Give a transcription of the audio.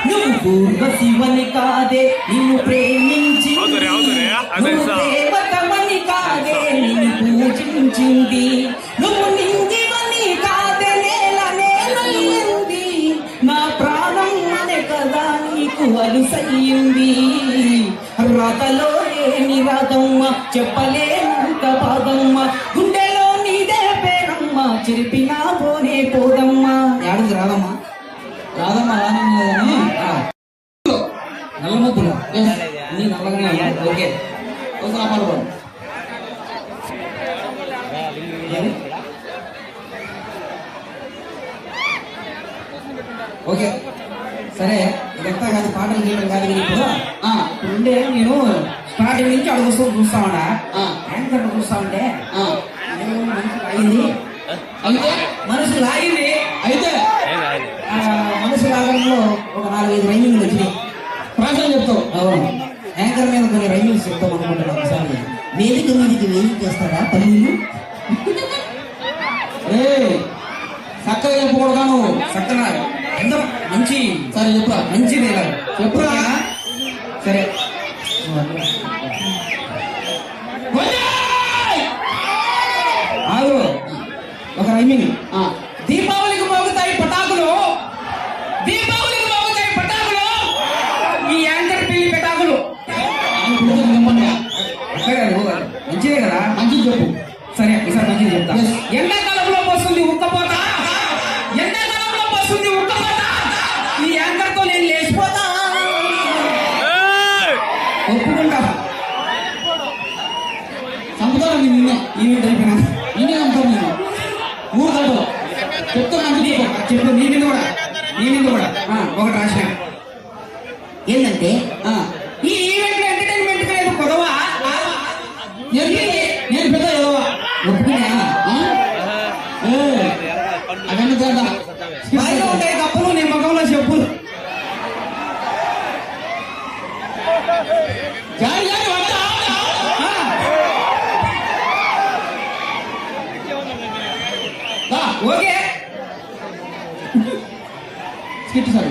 నువ్వు పూర్వ శివని కాదే నిన్ను ప్రేమించింది, నువ్వు దేవతమని కాదే నిన్ను పూజించింది, నువ్వు నిందివని కాదే నేల నేలయ్యింది, నా ప్రాణం అనే కదా నీకు అలుసయ్యింది. రథలో లేని రథమ్మ చెప్పలేనంత పాదమ్మ, గుండెలో నీదే పేరమ్మ చిరిపినా పోనే పోదమ్మా. ఏడుంది రాదమ్మా? రాదమ్మా రానని నల్ల ముద్దులు నీ నల్లగానే ఓకే ఒకసారి అమ్మాడు ఓకే సరే. ఇదంతా కాదు పాటలు గీయడం కాదు. ఇప్పుడు ఉండే నేను స్టార్టింగ్ నుంచి అడుగుస్తూ చూస్తామన్నా యాంకర్ చూస్తా ఉంటే మనసు లాగింది. అయితే మనసు లాగంలో ఒక 4-5 రైమింగ్లు వచ్చినాయి. ప్రాసలు చెప్తావు. అవును, యాంకర్ మీద కొన్ని రైమింగ్స్ చెప్తాం అనుకుంటున్నాం. ఒకసారి వేదిక మీదికి వేయి చేస్తారా పల్లీలు చక్కగా చెప్పకూడదాను. చక్కగా అందరూ మంచి సరే చెప్ప మంచిది చెప్పురా. సరే ఆగు. ఒక రైమింగ్. దీపావళికి మోగుతాయి పటాకులు, దీపావళికి మోగుతాయి పటాకులు, ఈ యాంకర్ పెళ్లి పెటాకులు. మంచిదే కదా? మంచిది చెప్పు. సరే ఈసారి మంచిది చెప్తా. ఎండాకాలంలో వస్తుంది ఉక్కపోత, ఎండాకాలంలో వస్తుంది ఉక్కపోత, ఈ యాంకర్ తో నేను లేచిపోతా. ఒప్పుకుంటా. చంపుతాను నిన్నే. ఈవెంట్ అయిపోయినా నేనే చంపుతాను. నేను ఊరు కట్టు చెప్తా. మంచిది చెప్పు. నీ మీద కూడా ఒకటి రాసిన ఏంటంటే ఈ ఈవెంట్ ఎంటర్టైన్మెంట్ లేదు కొదవ. నేను పెద్ద ఎదవా ఒప్పుకున్నా. అవన్నీ చేద్దాం. బయట ఉంటాయి కప్పులు, నీ ముఖంలో చెప్పులు. Okay skit sir